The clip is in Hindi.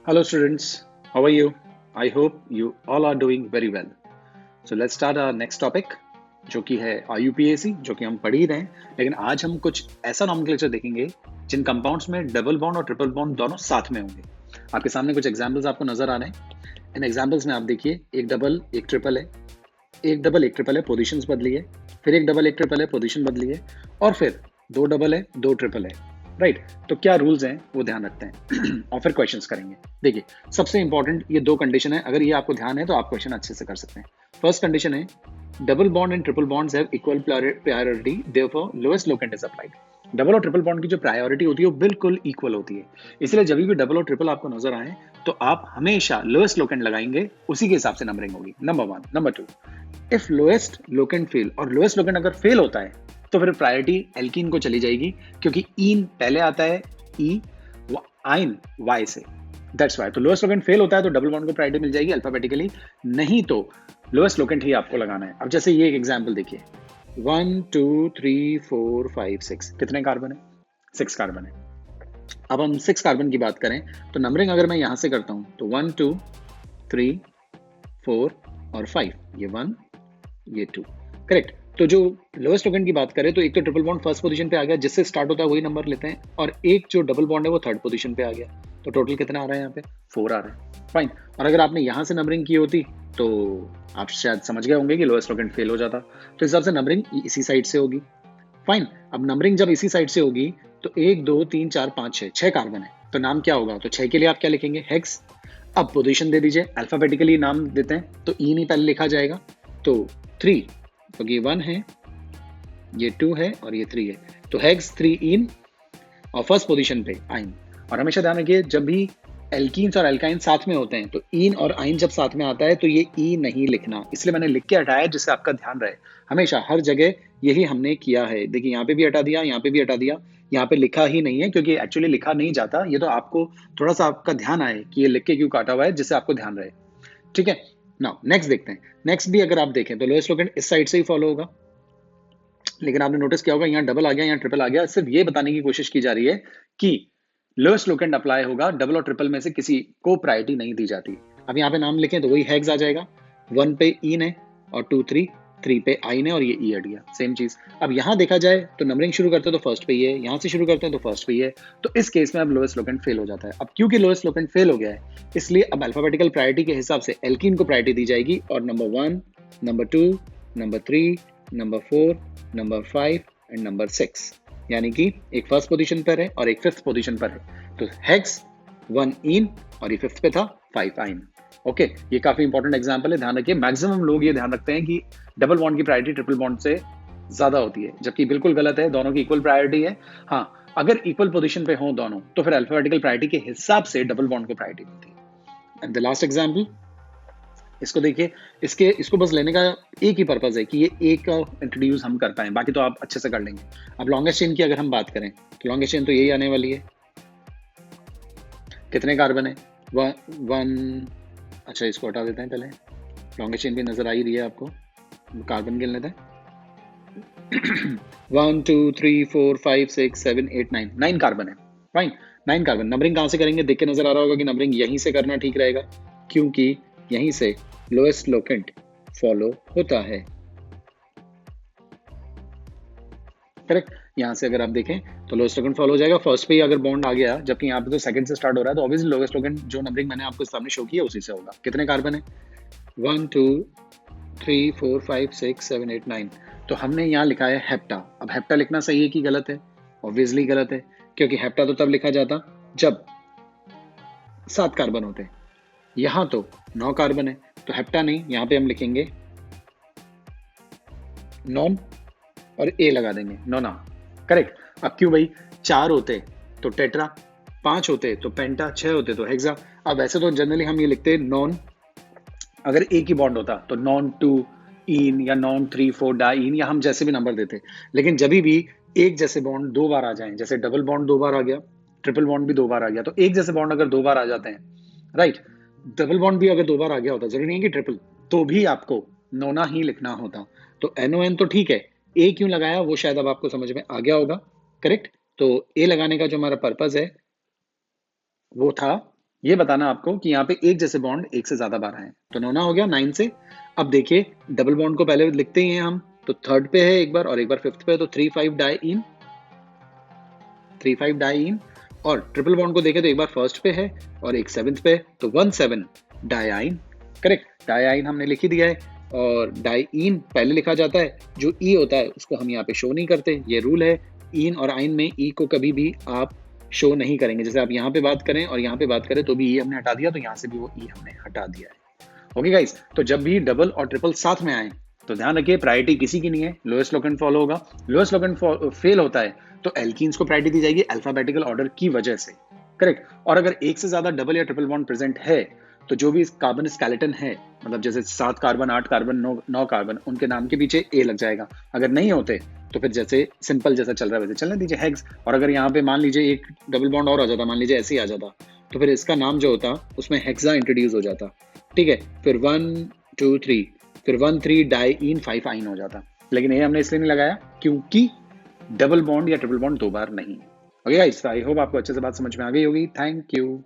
Hello students, how are you? I hope you all are doing very well. So let's start our next topic जो कि है IUPAC जो कि हम पढ़ ही रहे हैं, लेकिन आज हम कुछ ऐसा नॉमेनक्लेचर देखेंगे जिन कंपाउंड्स में डबल बॉन्ड और ट्रिपल बॉन्ड दोनों साथ में होंगे। आपके सामने कुछ एग्जांपल्स आपको नजर आ रहे हैं। इन एग्जांपल्स में आप देखिए एक डबल एक ट्रिपल है, एक डबल एक ट्रिपल है, पोजीशंस बदली है, फिर एक डबल एक ट्रिपल है, पोजीशन बदली है, और फिर दो डबल है दो ट्रिपल है। राइट, तो क्या रूल्स हैं वो ध्यान रखते हैं और फिर क्वेश्चंस करेंगे। देखिए सबसे इंपॉर्टेंट ये दो कंडीशन है, अगर ये आपको ध्यान है तो आप क्वेश्चन अच्छे से कर सकते हैं। फर्स्ट कंडीशन है double bond and triple bonds have equal priority, therefore lowest locant is applied. Double और ट्रिपल बॉन्ड की जो प्रायोरिटी होती है वो बिल्कुल इक्वल होती है, इसलिए जब भी डबल और ट्रिपल आपको नजर आए तो आप हमेशा लोएस्ट लोकेंट लगाएंगे, उसी के हिसाब से नंबरिंग होगी। Number one. Number two, if lowest locant fail, और लोएस्ट लोकेंट अगर फेल होता है तो फिर प्रायोरिटी एल्कीन को चली जाएगी, क्योंकि ईन पहले आता है ई आइन वाई से, दैट्स वाई। तो लोएस्ट लोकेंट फेल होता है तो डबल बॉन्ड को प्रायोरिटी मिल जाएगी अल्फाबेटिकली, नहीं तो लोएस्ट लोकेंट ही आपको लगाना है। अब जैसे ये एक एग्जांपल देखिए, 1 2 3 4 5 6, कितने कार्बन है? 6 कार्बन है। अब हम 6 कार्बन की बात करें तो नंबरिंग अगर मैं यहां से करता हूं तो 1 2 3 4 और 5, ये 1 ये 2, करेक्ट। तो जो लोएस्ट लोकेंट की बात करें तो एक तो ट्रिपल बॉन्ड फर्स्ट पोजीशन पे आ गया, जिससे स्टार्ट होता है वही नंबर लेते हैं, और एक जो डबल बॉन्ड है वो थर्ड पोजीशन पे आ गया। तो टोटल कितना आ रहा है यहाँ पे? 4 आ रहा है। फाइन। और अगर आपने यहाँ से नंबरिंग की होती तो आप शायद समझ गए होंगे कि लोएस्ट लोकेंट फेल हो जाता, तो इस हिसाब से नंबरिंग इसी साइड से होगी। फाइन। अब नंबरिंग जब इसी साइड से होगी तो 1 2 3 4 5 6, 6 कार्बन है, तो नाम क्या होगा? तो 6 के लिए आप क्या लिखेंगे? हेक्स। अब पोजीशन दे दीजिए, अल्फाबेटिकली नाम देते हैं तो ई नहीं पहले लिखा जाएगा, तो 3, क्योंकि ये 1 है, ये 2 है और ये 3 है, तो हेक्स 3 इन, और फर्स्ट पोजीशन पे आइन। और हमेशा ध्यान रखिए जब भी एल्कीन्स और एल्काइन साथ में होते हैं तो इन और आइन जब साथ में आता है तो ये ई नहीं लिखना, इसलिए मैंने लिख के हटाया जिससे आपका ध्यान रहे। हमेशा हर जगह यही हमने किया है। देखिए यहाँ पे भी हटा दिया, यहाँ पे भी हटा दिया, यहाँ पे लिखा ही नहीं है क्योंकि एक्चुअली लिखा नहीं जाता। ये तो आपको थोड़ा सा आपका ध्यान आए कि ये लिख के क्यों काटा हुआ है, जिससे आपको ध्यान रहे। ठीक है, नाउ नेक्स्ट देखते हैं। नेक्स्ट भी अगर आप देखें तो लोएस्ट लोकेंट इस साइड से ही फॉलो होगा, लेकिन आपने नोटिस किया होगा यहाँ डबल आ गया, यहाँ ट्रिपल आ गया। सिर्फ ये बताने की कोशिश की जा रही है कि लोएस्ट लोकेंट अप्लाई होगा, डबल और ट्रिपल में से किसी को प्रायोरिटी नहीं दी जाती। अब यहाँ पे नाम लिखें तो वही हेक्स आ जाएगा, 1 पे इन है और 2 3, 3 पे आइन है और ये ई हट गया, सेम चीज। अब यहाँ देखा जाए तो नंबरिंग शुरू करते हैं तो फर्स्ट पे ही है, यहाँ से शुरू करते हैं तो फर्स्ट पे ही है, तो इस केस में अब लोएस्ट लोकेंट फेल हो जाता है। अब क्योंकि लोएस्ट लोकेंट फेल हो गया है इसलिए अब अल्फाबेटिकल प्रायोरिटी के हिसाब से एल्कीन को प्रायोरिटी दी जाएगी, और number 1, number 2, number 3, number 4, number 5 and number 6, यानी कि एक फर्स्ट पोजीशन पर है और एक फिफ्थ पोजीशन पर है। तो हेक्स 1 इन और ये फिफ्थ पे था 5 आइन। ओके, ये काफी इंपॉर्टेंट एग्जांपल है, ध्यान रखिए। मैक्सिमम लोग ये ध्यान रखते हैं कि डबल बॉन्ड की प्रायोरिटी ट्रिपल बॉन्ड से ज्यादा होती है, जबकि बिल्कुल गलत है, दोनों की इक्वल प्रायोरिटी है। हाँ, अगर इक्वल पोजीशन पे हो दोनों तो फिर अल्फाबेटिकल प्रायोरिटी के हिसाब से डबल बॉन्ड को प्रायोरिटी मिलती है। एंड द लास्ट एग्जांपल, इसको देखिए, इसको बस लेने का एक ही पर्पज है कि ये एक का इंट्रोड्यूस हम कर पाए, बाकी तो आप अच्छे से कर लेंगे। अब लॉन्गेस्ट चेन की अगर हम बात करें तो लॉन्गेस्ट चेन तो यही आने वाली है। कितने कार्बन है? वन। अच्छा, इसको हटा देते हैं पहले, लॉन्गेस्ट चेन भी नजर आ ही रही है आपको, कार्बन गिन लेते हैं। 1 2 3 4 5 6 7 8 9, 9 कार्बन है। Fine, 9 carbon. नंबरिंग कहाँ से करेंगे? देख के नजर आ रहा होगा कि नंबरिंग यहीं से करना ठीक रहेगा, क्योंकि यहीं से लोएस्ट लोकेंट फॉलो होता है, करेक्ट। यहाँ से अगर आप देखें तो लोएस्ट लोकेंट फॉलो हो जाएगा, फर्स्ट पे ही अगर बॉन्ड आ गया, जबकि यहाँ पे तो सेकंड से स्टार्ट हो रहा है, तो ऑब्वियसली लोएस्ट लोकेंट जो नंबरिंग मैंने आपको सामने शो किया उसी से होगा। कितने कार्बन है? 1 2 3 4 5 6 7 8 9, तो हमने यहाँ लिखा है हेप्टा। अब हेप्टा लिखना सही है कि गलत है? ऑब्वियसली गलत है, क्योंकि हेप्टा तो तब लिखा जाता जब 7 कार्बन होते हैं, यहाँ तो 9 कार्बन है, तो हेप्टा नहीं, यहाँ पे हम लिखेंगे नॉन और ए लगा देंगे, नोना, करेक्ट। अब क्यों भाई? 4 होते तो टेट्रा, 5 होते तो पेंटा, 6 होते तो हेक्सा। अब वैसे तो जनरली हम ये लिखते नॉन, अगर एक ही बॉन्ड होता तो नॉन 2 इन या नॉन 3 4 डाई इन, या हम जैसे भी नंबर देते। लेकिन जब भी एक जैसे बॉन्ड 2 बार आ जाएं, जैसे डबल बॉन्ड 2 बार आ गया, ट्रिपल बॉन्ड भी 2 बार आ गया, तो एक जैसे बॉन्ड अगर 2 बार आ जाते हैं, राइट, डबल बॉन्ड भी अगर 2 बार आ गया होता, जरूरी नहीं है कि ट्रिपल, तो भी आपको नोना ही लिखना होता। तो NON तो ठीक है, ए क्यों लगाया वो शायद अब आपको समझ में आ गया होगा, करेक्ट। तो ए लगाने का जो हमारा पर्पज है वो था ये बताना आपको कि यहाँ पे एक जैसे बॉन्ड एक से ज्यादा बार आए, तो नोना हो गया 9 से। अब देखिए डबल बॉन्ड को पहले लिखते ही हैं हम, तो थर्ड पे है एक बार और एक बार फिफ्थ पे है, तो 3 5 डाइइन, 3 5 डाइइन। और ट्रिपल बॉन्ड को देखें तो एक बार फर्स्ट पे है और एक सेवेंथ पे है, तो 1 7 डाइइन। करेक्ट, डाइइन हमने लिख ही दिया है। और डाइइन पहले लिखा जाता है, जो ई होता है उसको हम यहाँ पे शो नहीं करते, ये रूल है। इन और आइन में ई को कभी भी आप शो नहीं करेंगे, जैसे आप यहाँ पे बात करें और यहाँ पे बात करें तो भी ई हमने हटा दिया, तो यहाँ से भी वो ई हमने हटा दिया है। ओके गाइस, तो जब भी डबल और ट्रिपल साथ में आए तो ध्यान रखिए प्रायोरिटी किसी की नहीं है, लोएस्ट लोकेंट फॉलो होगा। लोएस्ट लोकेंट फेल होता है तो एल्कीन्स को प्रायोरिटी दी जाएगी अल्फाबेटिकल ऑर्डर की वजह से। करेक्ट। और अगर एक से ज्यादा डबल या ट्रिपल बॉन्ड प्रेजेंट है तो जो भी कार्बन स्केलेटन है, मतलब जैसे 7 कार्बन 8 कार्बन 9 कार्बन, उनके नाम के पीछे ए लग जाएगा। अगर नहीं होते तो फिर जैसे सिंपल जैसा चल रहा है वैसे चलने दीजिए, हेक्स। और अगर यहाँ पे मान लीजिए एक डबल बॉन्ड और आ जाता, मान लीजिए ऐसे ही आ जाता, तो फिर इसका नाम जो होता उसमें हेक्सा इंट्रोड्यूस हो जाता। ठीक है, फिर 1 2 3, फिर 1 3 डाइइन 5 आइन हो जाता। लेकिन ये हमने इसलिए नहीं लगाया क्योंकि डबल बॉन्ड या ट्रिपल बॉन्ड 2 बार नहीं है। ओके गाइस, आई होप आपको अच्छे से बात समझ में आ गई होगी। Thank you.